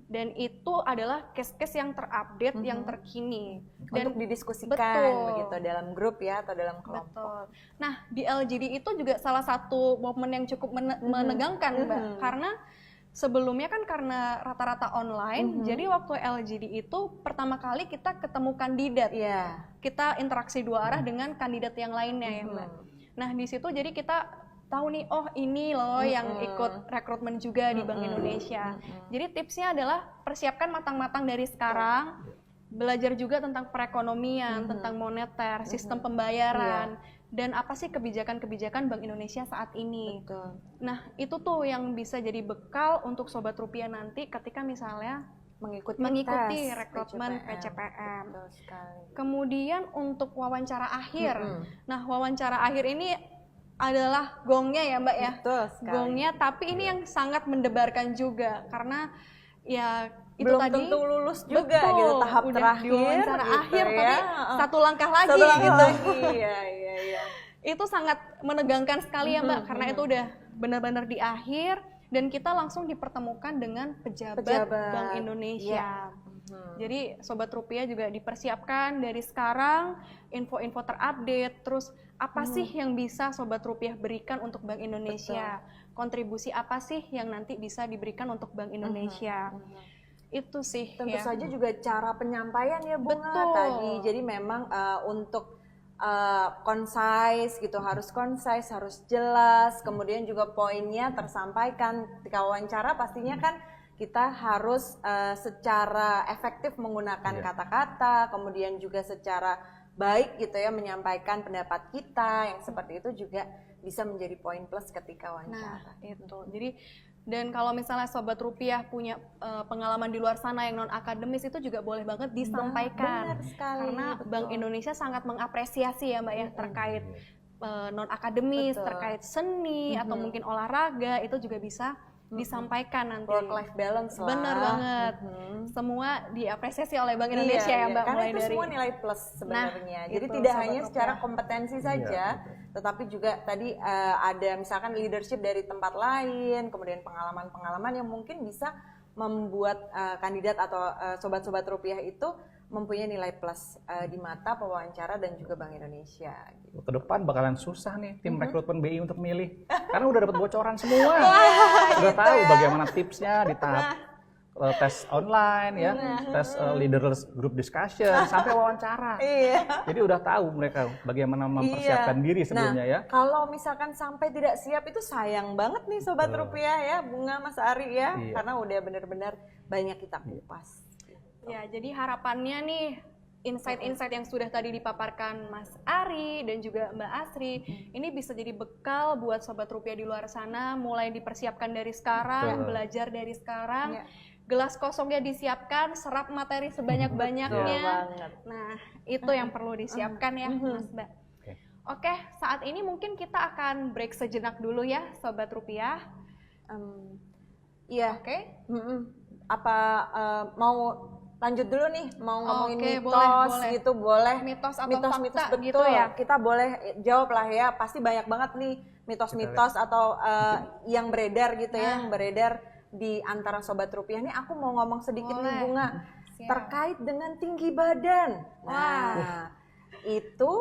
Speaker 1: dan itu adalah case-case yang terupdate, yang terkini. Dan
Speaker 3: Untuk didiskusikan
Speaker 1: betul.
Speaker 3: begitu dalam grup ya atau dalam kelompok.
Speaker 1: betul. Nah, di LGD itu juga salah satu momen yang cukup menegangkan, Mbak. Karena sebelumnya kan karena rata-rata online, jadi waktu LGD itu pertama kali kita ketemu kandidat.
Speaker 3: Iya.
Speaker 1: Kita interaksi dua arah dengan kandidat yang lainnya ya, Mbak. Nah, di situ jadi kita tahu nih, oh ini loh yang ikut rekrutmen juga di Bank Indonesia. Jadi tipsnya adalah persiapkan matang-matang dari sekarang, belajar juga tentang perekonomian, tentang moneter, sistem pembayaran, dan apa sih kebijakan-kebijakan Bank Indonesia saat ini.
Speaker 3: Betul.
Speaker 1: Nah, itu tuh yang bisa jadi bekal untuk Sobat Rupiah nanti ketika misalnya
Speaker 3: Mengikuti
Speaker 1: mengikuti
Speaker 3: tes
Speaker 1: rekrutmen PCPM.
Speaker 3: Betul sekali.
Speaker 1: Kemudian untuk wawancara akhir. Nah, wawancara akhir ini adalah gongnya ya Mbak ya.
Speaker 3: Betul sekali.
Speaker 1: Gongnya, tapi ini yang sangat mendebarkan juga karena ya itu
Speaker 3: Belum
Speaker 1: tadi
Speaker 3: tentu lulus juga
Speaker 1: betul,
Speaker 3: gitu tahap
Speaker 1: udah
Speaker 3: terakhir
Speaker 1: di wawancara
Speaker 3: gitu
Speaker 1: akhir
Speaker 3: ya.
Speaker 1: tapi satu langkah lagi
Speaker 3: Satu langkah
Speaker 1: gitu.
Speaker 3: lagi. Iya.
Speaker 1: Itu sangat menegangkan sekali ya Mbak karena itu udah benar-benar di akhir dan kita langsung dipertemukan dengan pejabat Bank Indonesia. Jadi Sobat Rupiah juga dipersiapkan dari sekarang info-info terupdate, terus apa sih yang bisa Sobat Rupiah berikan untuk Bank Indonesia, kontribusi apa sih yang nanti bisa diberikan untuk Bank Indonesia. Itu sih.
Speaker 3: Tentu saja juga cara penyampaian ya Bunga tadi. Jadi memang untuk concise gitu, harus concise, harus jelas, kemudian juga poinnya tersampaikan. Ketika wawancara pastinya kan kita harus secara efektif menggunakan kata-kata, kemudian juga secara baik gitu ya menyampaikan pendapat kita, yang seperti itu juga bisa menjadi poin plus ketika wawancara.
Speaker 1: Nah, itu. Jadi dan kalau misalnya Sobat Rupiah punya pengalaman di luar sana yang non akademis, itu juga boleh banget disampaikan.
Speaker 3: Benar sekali,
Speaker 1: karena Bank Indonesia sangat mengapresiasi ya Mbak ya terkait non akademis, terkait seni atau mungkin olahraga, itu juga bisa disampaikan nanti.
Speaker 3: Work life balance lah.
Speaker 1: Bener banget. Semua diapresiasi oleh Bank Indonesia ya Mbak,
Speaker 3: karena
Speaker 1: mulai
Speaker 3: itu
Speaker 1: dari
Speaker 3: semua nilai plus sebenarnya. Jadi
Speaker 1: itu,
Speaker 3: tidak
Speaker 1: Sobat
Speaker 3: hanya
Speaker 1: Rupiah.
Speaker 3: secara kompetensi saja, tetapi juga tadi ada misalkan leadership dari tempat lain, kemudian pengalaman-pengalaman yang mungkin bisa membuat kandidat atau sobat-sobat rupiah itu mempunyai nilai plus di mata pewawancara dan juga Bank Indonesia. Gitu.
Speaker 2: Ke depan bakalan susah nih tim rekrutmen BI untuk milih, karena udah dapat bocoran semua, udah tahu bagaimana tipsnya di tahap tes online ya, tes leaders group discussion sampai wawancara. Jadi udah tahu mereka bagaimana mempersiapkan diri sebelumnya ya.
Speaker 3: Kalau misalkan sampai tidak siap itu sayang banget nih sobat rupiah ya, Bunga, Mas Ari ya, karena udah benar-benar banyak kita kupas.
Speaker 1: Ya, jadi harapannya nih insight-insight yang sudah tadi dipaparkan Mas Ari dan juga Mbak Asri ini bisa jadi bekal buat sobat rupiah di luar sana, mulai dipersiapkan dari sekarang, belajar dari sekarang. Gelas kosongnya disiapkan, serap materi sebanyak-banyaknya. Nah, itu yang perlu disiapkan ya, Mas Mbak. Oke, saat ini mungkin kita akan break sejenak dulu ya, sobat rupiah.
Speaker 3: Iya.
Speaker 1: Oke.
Speaker 3: Apa mau lanjut dulu nih, mau ngomongin mitos
Speaker 1: boleh.
Speaker 3: gitu, boleh.
Speaker 1: Mitos atau fakta
Speaker 3: betul
Speaker 1: gitu ya.
Speaker 3: Kita boleh jawab lah ya, pasti banyak banget nih mitos-mitos atau yang beredar gitu ya, yang beredar di antara sobat rupiah. Nih aku mau ngomong sedikit nih Bunga, terkait dengan tinggi badan. Nah, itu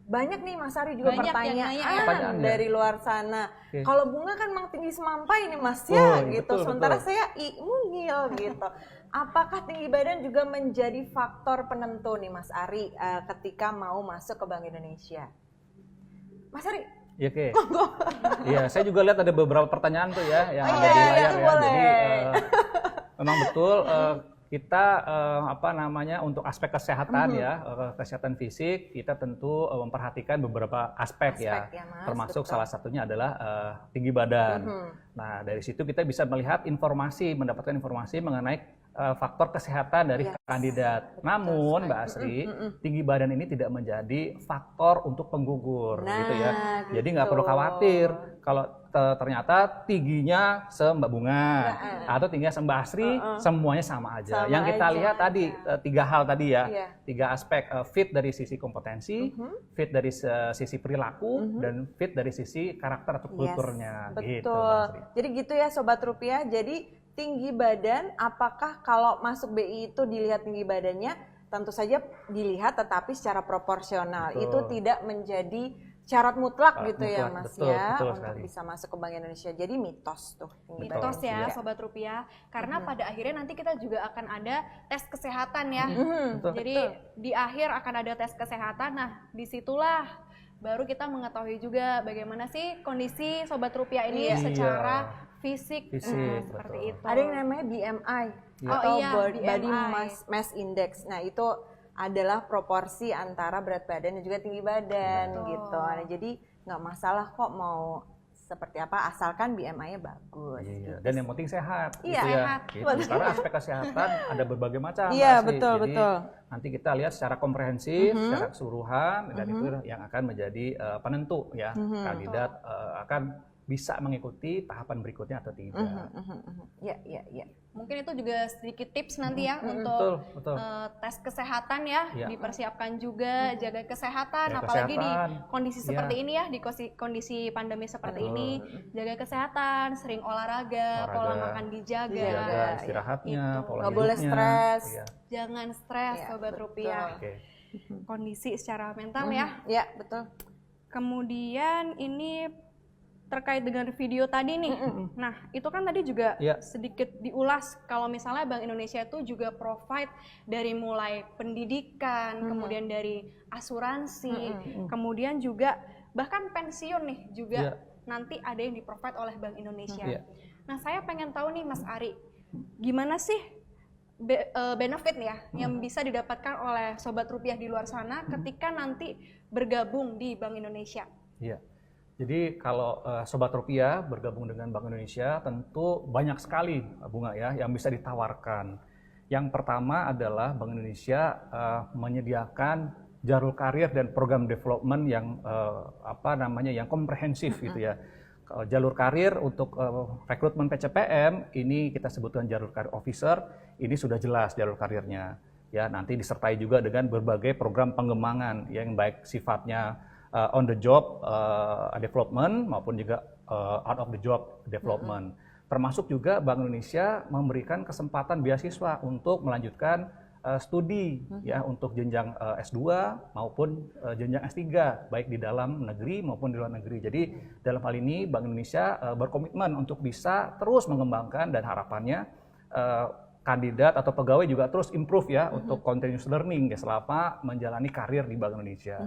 Speaker 3: banyak nih Mas Ari juga pertanyaan dari luar sana. Kalau Bunga kan memang tinggi semampai nih Mas ya, gitu. Sementara saya mungil gitu. Apakah tinggi badan juga menjadi faktor penentu nih Mas Ari ketika mau masuk ke Bank Indonesia? Mas Ari?
Speaker 2: Iya, iya, saya juga lihat ada beberapa pertanyaan tuh ya yang ada di layar ya. Jadi memang betul kita untuk aspek kesehatan ya, kesehatan fisik kita tentu memperhatikan beberapa aspek ya, Mas, termasuk salah satunya adalah tinggi badan. Nah, dari situ kita bisa melihat mendapatkan informasi mengenai faktor kesehatan dari kandidat. Namun Mbak Asri, tinggi badan ini tidak menjadi faktor untuk penggugur gitu ya. Jadi nggak perlu khawatir kalau ternyata tingginya Mbak Bunga atau tingginya Mbak Asri, semuanya sama aja. Yang kita lihat tadi tiga hal tadi ya, tiga aspek, fit dari sisi kompetensi, fit dari sisi perilaku, dan fit dari sisi karakter atau kulturnya.
Speaker 3: Betul.
Speaker 2: Gitu, Mbak Asri.
Speaker 3: Jadi gitu ya sobat rupiah. Jadi tinggi badan, apakah kalau masuk BI itu dilihat tinggi badannya? Tentu saja dilihat, tetapi secara proporsional. Itu tidak menjadi syarat mutlak gitu ya Mas ya, untuk bisa masuk ke Bank Indonesia. Jadi mitos tuh.
Speaker 1: Mitos ya sobat rupiah, karena pada akhirnya nanti kita juga akan ada tes kesehatan ya. Jadi di akhir akan ada tes kesehatan. Nah, disitulah baru kita mengetahui juga bagaimana sih kondisi sobat rupiah ini secara fisik seperti itu.
Speaker 3: Ada yang namanya BMI atau Body Mass Index. Nah, itu adalah proporsi antara berat badan dan juga tinggi badan gitu. Nah, jadi nggak masalah kok mau seperti apa, asalkan BMI-nya bagus. Gitu.
Speaker 2: Dan yang penting sehat.
Speaker 1: Sehat.
Speaker 2: Gitu. Karena aspek kesehatan ada berbagai macam.
Speaker 3: Betul.
Speaker 2: Nanti kita lihat secara komprehensif, secara keseluruhan, dan itu yang akan menjadi penentu ya kandidat akan bisa mengikuti tahapan berikutnya atau tidak.
Speaker 3: Ya.
Speaker 1: Mungkin itu juga sedikit tips nanti ya
Speaker 2: Betul,
Speaker 1: untuk
Speaker 2: betul.
Speaker 1: tes kesehatan ya,
Speaker 2: Ya.
Speaker 1: dipersiapkan juga, jaga kesehatan,
Speaker 2: Jaga
Speaker 1: apalagi di
Speaker 2: kesehatan.
Speaker 1: kondisi
Speaker 2: Ya.
Speaker 1: seperti ini ya, di kondisi pandemi seperti
Speaker 2: Betul.
Speaker 1: ini, jaga kesehatan, sering olahraga, pola makan dijaga,
Speaker 2: Jaga istirahatnya,
Speaker 1: Itu.
Speaker 2: pola
Speaker 3: Nggak boleh
Speaker 2: hidupnya.
Speaker 3: stres.
Speaker 2: Iya.
Speaker 1: jangan stres
Speaker 3: Ya,
Speaker 1: Sobat
Speaker 3: betul.
Speaker 1: Rupiah,
Speaker 2: Oke.
Speaker 1: kondisi secara mental ya.
Speaker 3: Ya, betul.
Speaker 1: Kemudian ini terkait dengan video tadi nih. Nah, itu kan tadi juga
Speaker 2: Ya.
Speaker 1: sedikit diulas kalau misalnya Bank Indonesia itu juga provide dari mulai pendidikan, kemudian dari asuransi, kemudian juga bahkan pensiun nih juga
Speaker 2: Ya.
Speaker 1: nanti ada yang di-provide oleh Bank Indonesia.
Speaker 2: Ya.
Speaker 1: Nah, saya pengen tahu nih Mas Ari, gimana sih benefit ya yang bisa didapatkan oleh Sobat Rupiah di luar sana ketika nanti bergabung di Bank Indonesia?
Speaker 2: Iya. Jadi kalau Sobat Rupiah bergabung dengan Bank Indonesia tentu banyak sekali bunga ya yang bisa ditawarkan. Yang pertama adalah Bank Indonesia menyediakan jalur karir dan program development yang yang komprehensif gitu ya. Jalur karir untuk rekrutmen PCPM ini kita sebutkan jalur karir officer, ini sudah jelas jalur karirnya. Ya, nanti disertai juga dengan berbagai program pengembangan yang baik sifatnya on the job development maupun juga out of the job development. Termasuk juga Bank Indonesia memberikan kesempatan beasiswa untuk melanjutkan studi ya untuk jenjang S2 maupun jenjang S3 baik di dalam negeri maupun di luar negeri. Jadi dalam hal ini Bank Indonesia berkomitmen untuk bisa terus mengembangkan dan harapannya kandidat atau pegawai juga terus improve ya untuk continuous learning ya selama menjalani karir di Bank Indonesia.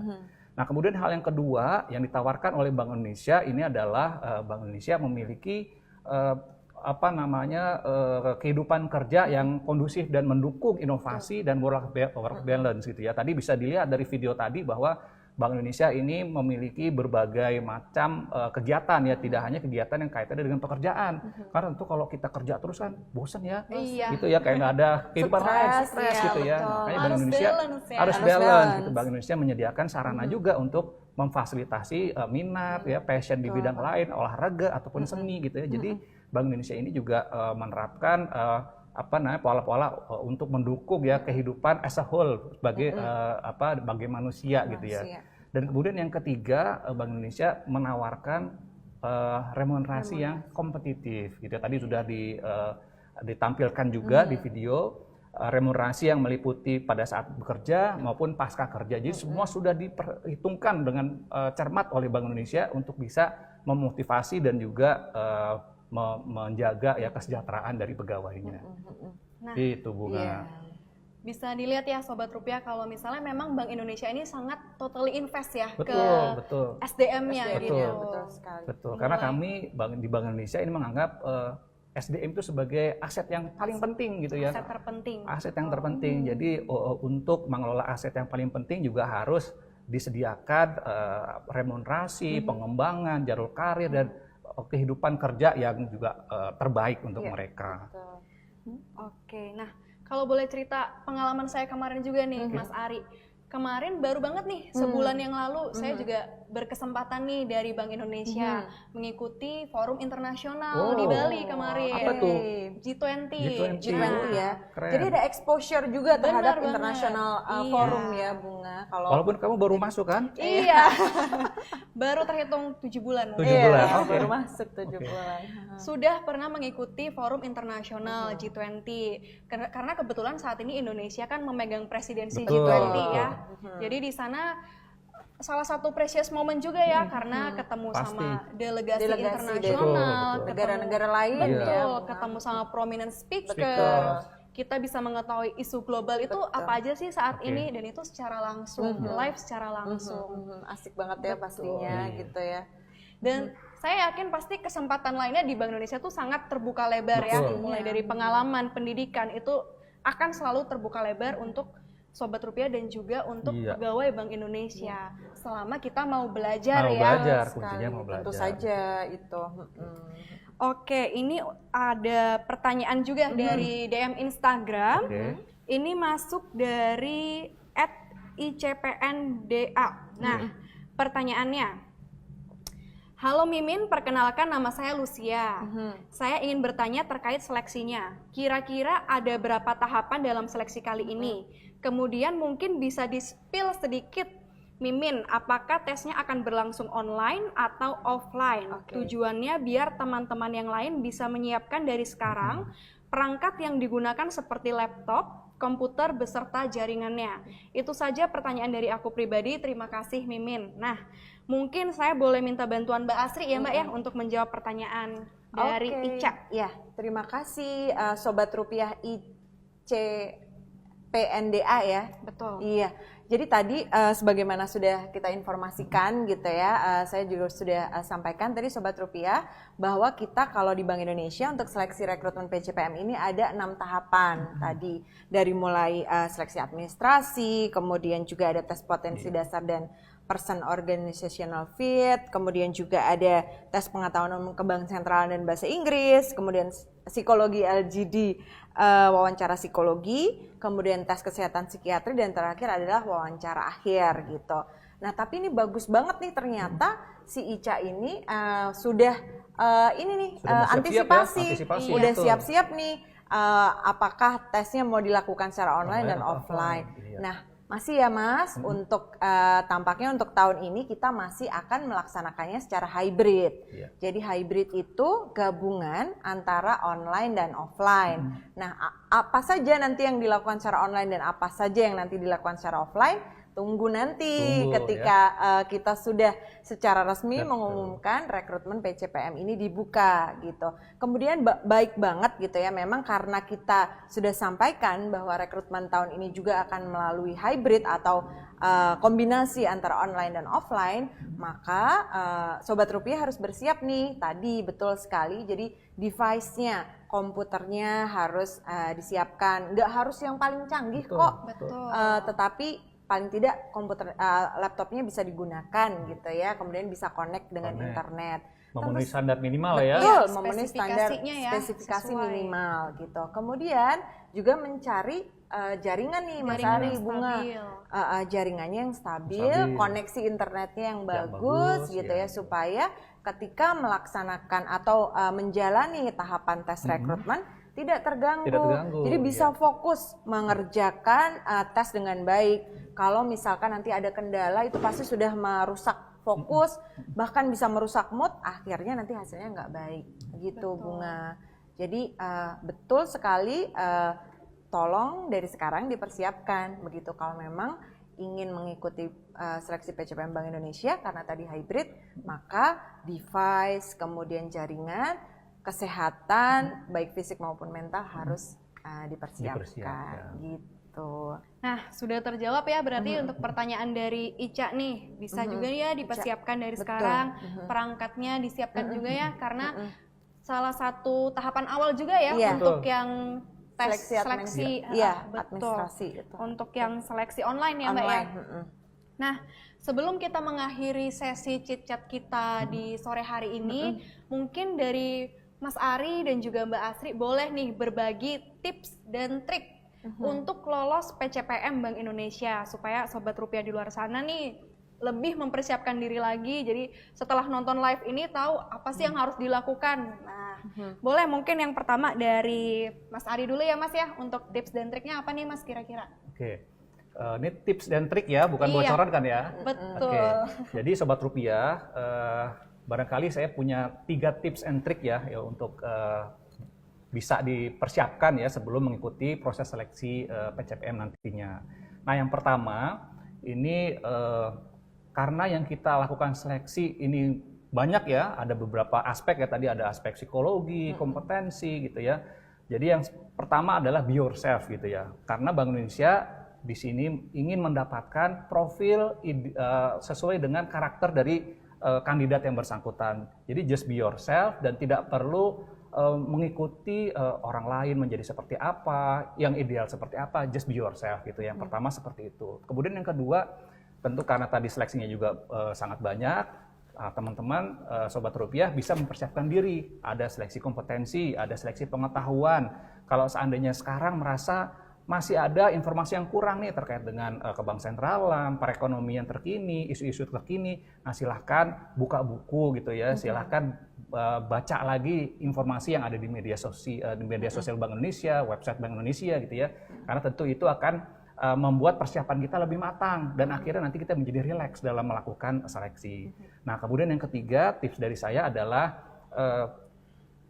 Speaker 2: Nah, kemudian hal yang kedua yang ditawarkan oleh Bank Indonesia ini adalah Bank Indonesia memiliki kehidupan kerja yang kondusif dan mendukung inovasi dan work balance gitu ya. Tadi bisa dilihat dari video tadi bahwa Bank Indonesia ini memiliki berbagai macam kegiatan ya, tidak hanya kegiatan yang kaitannya dengan pekerjaan. Karena tentu kalau kita kerja terus kan bosan ya,
Speaker 1: Iya.
Speaker 2: gitu ya, kayak nggak ada kehidupan lain, stres
Speaker 3: ya,
Speaker 2: gitu ya.
Speaker 3: betul.
Speaker 2: Makanya Bank
Speaker 1: Harus
Speaker 2: Indonesia
Speaker 1: balance ya.
Speaker 2: harus
Speaker 3: Harus
Speaker 2: balance.
Speaker 3: balance.
Speaker 2: Gitu. Bank Indonesia menyediakan sarana juga untuk memfasilitasi minat ya, passion di bidang lain, olahraga ataupun seni gitu ya. Jadi Bank Indonesia ini juga menerapkan pola-pola untuk mendukung ya kehidupan as a whole sebagai sebagai manusia gitu ya. Dan kemudian yang ketiga, Bank Indonesia menawarkan remunerasi yang kompetitif gitu ya. Tadi sudah ditampilkan juga di video remunerasi yang meliputi pada saat bekerja maupun pasca kerja. Jadi semua sudah diperhitungkan dengan cermat oleh Bank Indonesia untuk bisa memotivasi dan juga menjaga ya kesejahteraan dari pegawainya.
Speaker 1: Nah,
Speaker 2: Itu Bunga.
Speaker 3: Iya.
Speaker 1: bisa dilihat ya Sobat Rupiah kalau misalnya memang Bank Indonesia ini sangat totally invest ya ke
Speaker 2: Betul.
Speaker 1: SDM-nya
Speaker 3: SDM,
Speaker 1: gitu.
Speaker 3: betul sekali.
Speaker 2: Betul. Karena kami di Bank Indonesia ini menganggap SDM itu sebagai aset yang paling penting gitu ya.
Speaker 1: Aset terpenting.
Speaker 2: Aset yang terpenting. Jadi untuk mengelola aset yang paling penting juga harus disediakan remunerasi, pengembangan, jalur karir dan kehidupan kerja yang juga terbaik untuk mereka.
Speaker 1: Oke, nah kalau boleh cerita pengalaman saya kemarin juga nih Mas Ari. Kemarin baru banget nih, sebulan yang lalu saya juga berkesempatan nih dari Bank Indonesia mengikuti forum internasional di Bali kemarin.
Speaker 2: Apa tuh?
Speaker 1: G20.
Speaker 3: G20 ya.
Speaker 2: Keren.
Speaker 3: Jadi ada exposure juga terhadap
Speaker 1: banget.
Speaker 3: international
Speaker 1: Iya.
Speaker 3: forum ya Bunga. Kalau
Speaker 2: Walaupun kamu baru masuk kan?
Speaker 1: Iya. Baru terhitung 7 bulan.
Speaker 2: 7 bulan. Oke.
Speaker 3: baru masuk 7 bulan.
Speaker 1: Sudah pernah mengikuti forum internasional G20 karena kebetulan saat ini Indonesia kan memegang presidensi
Speaker 2: Betul,
Speaker 1: G20
Speaker 2: betul.
Speaker 1: ya. Jadi di sana salah satu precious moment juga ya karena ketemu
Speaker 2: Pasti.
Speaker 1: sama delegasi
Speaker 3: Delegasi
Speaker 1: internasional,
Speaker 2: betul.
Speaker 3: Negara-negara lain
Speaker 1: betul,
Speaker 3: ya.
Speaker 1: ketemu sama prominent speaker.
Speaker 2: Speaker.
Speaker 1: Kita bisa mengetahui isu global itu apa aja sih saat ini dan itu secara langsung, live secara langsung.
Speaker 3: Asik banget ya pastinya gitu ya.
Speaker 1: Dan saya yakin pasti kesempatan lainnya di Bank Indonesia tuh sangat terbuka lebar ya,
Speaker 2: Betul.
Speaker 1: mulai dari pengalaman, pendidikan itu akan selalu terbuka lebar untuk Sobat Rupiah dan juga untuk pegawai Bank Indonesia selama kita mau belajar
Speaker 2: Mau
Speaker 1: ya.
Speaker 2: belajar,
Speaker 3: Sekali,
Speaker 2: kuncinya mau belajar.
Speaker 3: Tentu saja itu.
Speaker 1: Oke, ini ada pertanyaan juga dari DM Instagram.
Speaker 2: Oke.
Speaker 1: Ini masuk dari @icpnda. Nah, pertanyaannya, Halo Mimin, perkenalkan nama saya Lucia. Saya ingin bertanya terkait seleksinya. Kira-kira ada berapa tahapan dalam seleksi kali ini? Kemudian mungkin bisa di-spill sedikit, Mimin, apakah tesnya akan berlangsung online atau offline? Tujuannya biar teman-teman yang lain bisa menyiapkan dari sekarang perangkat yang digunakan seperti laptop, komputer beserta jaringannya. Itu saja pertanyaan dari aku pribadi. Terima kasih Mimin. Nah, mungkin saya boleh minta bantuan Mbak Asri ya Mbak ya untuk menjawab pertanyaan dari Ica.
Speaker 3: Ya, terima kasih Sobat Rupiah ICPNDA ya.
Speaker 1: Betul.
Speaker 3: Iya. Jadi tadi sebagaimana sudah kita informasikan gitu ya, saya juga sudah sampaikan tadi Sobat Rupiah bahwa kita kalau di Bank Indonesia untuk seleksi rekrutmen PCPM ini ada 6 tahapan tadi, dari mulai seleksi administrasi, kemudian juga ada tes potensi dasar dan person organizational fit, kemudian juga ada tes pengetahuan umum kebangsaan dan bahasa Inggris, kemudian psikologi LGD, wawancara psikologi, kemudian tes kesehatan psikiatri, dan terakhir adalah wawancara akhir gitu. Nah tapi ini bagus banget nih ternyata si Ica ini sudah antisipasi, udah siap-siap nih apakah tesnya mau dilakukan secara online dan offline. Nah masih ya Mas, untuk tampaknya untuk tahun ini kita masih akan melaksanakannya secara hybrid. Jadi hybrid itu gabungan antara online dan offline. Nah, apa saja nanti yang dilakukan secara online dan apa saja yang nanti dilakukan secara offline? Tunggu nanti ketika kita sudah secara resmi mengumumkan rekrutmen PCPM ini dibuka gitu. Kemudian baik banget gitu ya, memang karena kita sudah sampaikan bahwa rekrutmen tahun ini juga akan melalui hybrid atau kombinasi antara online dan offline, maka Sobat Rupiah harus bersiap nih, tadi betul sekali, jadi device-nya, komputernya harus disiapkan, nggak harus yang paling canggih kok, tetapi paling tidak komputer laptopnya bisa digunakan gitu ya, kemudian bisa connect dengan internet.
Speaker 2: Memenuhi standar minimal ya.
Speaker 3: Betul, memenuhi standar spesifikasi minimal gitu. Kemudian juga mencari jaringan nih Mas Ari, Bunga, jaringannya yang stabil, koneksi internetnya yang bagus gitu ya, supaya ketika melaksanakan atau menjalani tahapan tes rekrutmen tidak terganggu. Jadi bisa fokus mengerjakan tes dengan baik. Kalau misalkan nanti ada kendala itu pasti sudah merusak fokus, bahkan bisa merusak mood, akhirnya nanti hasilnya nggak baik gitu Bunga. Jadi betul sekali, tolong dari sekarang dipersiapkan begitu kalau memang ingin mengikuti seleksi PCPM Bank Indonesia karena tadi hybrid, maka device, kemudian jaringan, kesehatan baik fisik maupun mental harus dipersiapkan gitu.
Speaker 1: Nah sudah terjawab ya berarti untuk pertanyaan dari Ica nih, bisa juga ya dipersiapkan dari sekarang, perangkatnya disiapkan juga ya, karena salah satu tahapan awal juga ya untuk yang tes seleksi
Speaker 3: administrasi itu.
Speaker 1: Untuk yang seleksi online ya Mbak ya. Nah sebelum kita mengakhiri sesi chit-chat kita di sore hari ini, mungkin dari Mas Ari dan juga Mbak Asri boleh nih berbagi tips dan trik untuk lolos PCPM Bank Indonesia, supaya Sobat Rupiah di luar sana nih lebih mempersiapkan diri lagi. Jadi setelah nonton live ini tahu apa sih yang harus dilakukan. Nah, boleh mungkin yang pertama dari Mas Ari dulu ya Mas ya, untuk tips dan triknya apa nih Mas kira-kira?
Speaker 2: Ini tips dan trik ya, bukan bocoran kan ya?
Speaker 1: Betul.
Speaker 2: Jadi Sobat Rupiah, barangkali saya punya 3 tips and trik ya untuk bisa dipersiapkan ya sebelum mengikuti proses seleksi PCPM nantinya. Nah yang pertama ini karena yang kita lakukan seleksi ini banyak ya, ada beberapa aspek ya, tadi ada aspek psikologi, kompetensi gitu ya. Jadi yang pertama adalah be yourself gitu ya, karena Bank Indonesia di sini ingin mendapatkan profil sesuai dengan karakter dari kandidat yang bersangkutan. Jadi just be yourself dan tidak perlu mengikuti orang lain menjadi seperti apa, yang ideal seperti apa, just be yourself gitu. Yang pertama seperti itu. Kemudian yang kedua, tentu karena tadi seleksinya juga sangat banyak, teman-teman Sobat Rupiah bisa mempersiapkan diri. Ada seleksi kompetensi, ada seleksi pengetahuan. Kalau seandainya sekarang merasa masih ada informasi yang kurang nih terkait dengan kebank sentralan, perekonomian terkini, isu-isu terkini. Nah, silahkan buka buku gitu ya, silahkan baca lagi informasi yang ada di media sosial Bank Indonesia, website Bank Indonesia gitu ya. Karena tentu itu akan membuat persiapan kita lebih matang dan akhirnya nanti kita menjadi rileks dalam melakukan seleksi. Nah, kemudian yang ketiga, tips dari saya adalah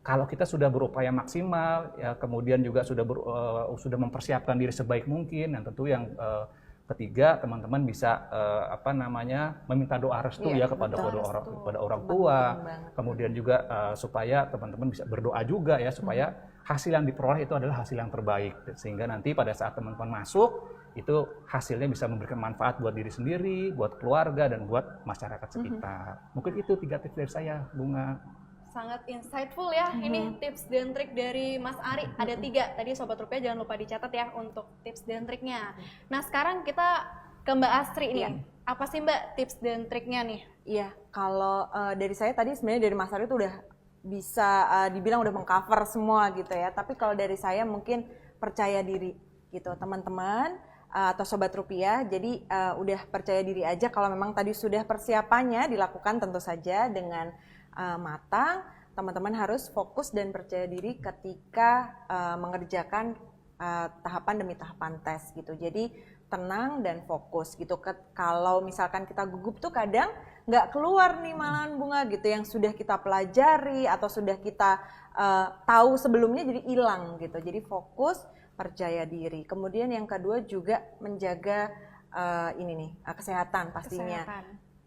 Speaker 2: kalau kita sudah berupaya maksimal, ya, kemudian juga sudah mempersiapkan diri sebaik mungkin, dan tentu yang ketiga, teman-teman bisa meminta doa restu ya kepada orang tua, kemudian juga supaya teman-teman bisa berdoa juga ya supaya hasil yang diperoleh itu adalah hasil yang terbaik, sehingga nanti pada saat teman-teman masuk itu hasilnya bisa memberikan manfaat buat diri sendiri, buat keluarga, dan buat masyarakat sekitar. Mungkin itu 3 tips dari saya, Bunga.
Speaker 1: Sangat insightful ya, ini tips dan trik dari Mas Ari. Ada 3, tadi Sobat Rupiah jangan lupa dicatat ya untuk tips dan triknya. Nah sekarang kita ke Mbak Astri nih, apa sih Mbak tips dan triknya nih?
Speaker 3: Iya, kalau dari saya tadi sebenarnya dari Mas Ari itu udah bisa dibilang udah mengcover semua gitu ya. Tapi kalau dari saya mungkin percaya diri gitu teman-teman atau Sobat Rupiah. Jadi udah percaya diri aja kalau memang tadi sudah persiapannya dilakukan tentu saja dengan matang. Teman-teman harus fokus dan percaya diri ketika mengerjakan tahapan demi tahapan tes gitu. Jadi tenang dan fokus gitu. Kalau misalkan kita gugup tuh kadang nggak keluar nih malahan Bunga gitu yang sudah kita pelajari atau sudah kita tahu sebelumnya jadi hilang gitu. Jadi fokus, percaya diri. Kemudian yang kedua juga menjaga kesehatan pastinya.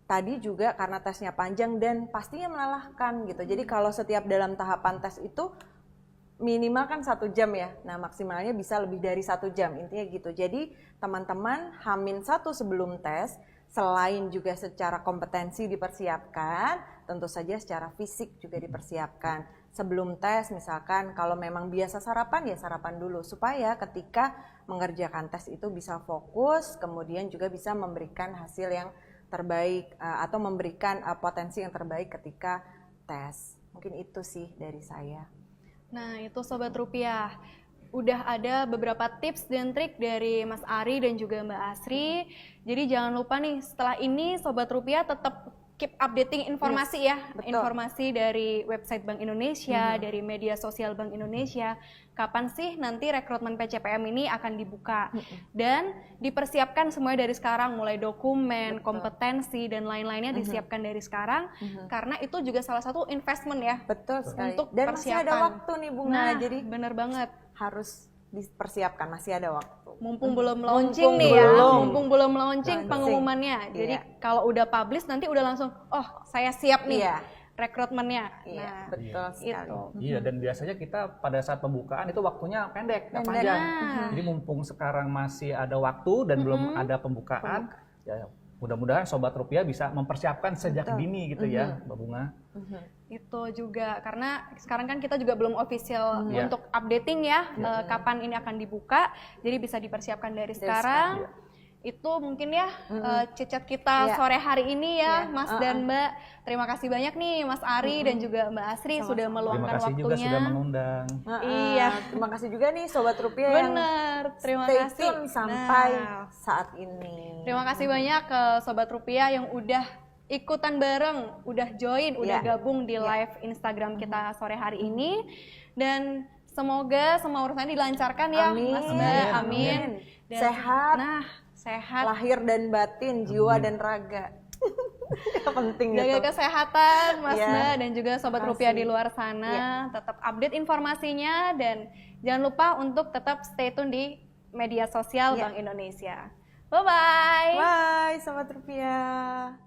Speaker 3: Tadi juga karena tesnya panjang dan pastinya melelahkan gitu. Jadi kalau setiap dalam tahapan tes itu minimal kan 1 jam ya. Nah maksimalnya bisa lebih dari 1 jam intinya gitu. Jadi teman-teman H-1 sebelum tes, selain juga secara kompetensi dipersiapkan, tentu saja secara fisik juga dipersiapkan. Sebelum tes misalkan kalau memang biasa sarapan ya sarapan dulu supaya ketika mengerjakan tes itu bisa fokus, kemudian juga bisa memberikan hasil yang terbaik atau memberikan potensi yang terbaik ketika tes. Mungkin itu sih dari saya.
Speaker 1: Nah itu Sobat Rupiah, udah ada beberapa tips dan trik dari Mas Ari dan juga Mbak Asri. Jadi jangan lupa nih setelah ini Sobat Rupiah tetap keep updating informasi informasi dari website Bank Indonesia, dari media sosial Bank Indonesia. Kapan sih nanti rekrutmen PCPM ini akan dibuka? Dan dipersiapkan semuanya dari sekarang, mulai dokumen, kompetensi, dan lain-lainnya disiapkan dari sekarang. Karena itu juga salah satu investment ya.
Speaker 3: Betul sekali.
Speaker 1: Untuk
Speaker 3: dan
Speaker 1: persiapan.
Speaker 3: masih ada waktu nih Bunga,
Speaker 1: Nah,
Speaker 3: jadi
Speaker 1: bener banget.
Speaker 3: harus dipersiapkan, masih ada waktu.
Speaker 1: Mumpung belum launching nih ya, mumpung belum launching pengumumannya. Jadi kalau udah publish nanti udah langsung, oh saya siap nih rekrutmennya.
Speaker 3: Nah, betul sekali.
Speaker 2: Iya, dan biasanya kita pada saat pembukaan itu waktunya pendek, nggak panjang. Jadi mumpung sekarang masih ada waktu dan belum ada pembukaan, ya mudah-mudahan Sobat Rupiah bisa mempersiapkan sejak dini gitu ya, Mbak Bunga.
Speaker 1: Itu juga karena sekarang kan kita juga belum official untuk updating ya kapan ini akan dibuka, jadi bisa dipersiapkan dari sekarang. Itu mungkin ya cicat kita sore hari ini ya Mas dan Mbak. Terima kasih banyak nih Mas Ari dan juga Mbak Asri sudah meluangkan waktunya.
Speaker 2: Terima kasih juga sudah mengundang.
Speaker 1: Iya.
Speaker 3: Terima kasih juga nih Sobat Rupiah
Speaker 1: Bener, terima
Speaker 3: stay
Speaker 1: kasih.
Speaker 3: tune sampai saat ini.
Speaker 1: Terima kasih banyak ke Sobat Rupiah yang udah ikutan bareng, udah join, udah gabung di live Instagram kita sore hari ini. Dan semoga semua urusannya dilancarkan ya Mas Mbak. Amin. Dan,
Speaker 3: sehat.
Speaker 1: Nah, sehat.
Speaker 3: Lahir dan batin, jiwa dan raga. Yang penting
Speaker 1: jaga
Speaker 3: itu.
Speaker 1: Kesehatan Mas Mbak dan juga Sobat Rupiah di luar sana. Tetap update informasinya dan jangan lupa untuk tetap stay tune di media sosial Bank Indonesia. Bye-bye.
Speaker 3: Bye Sobat Rupiah.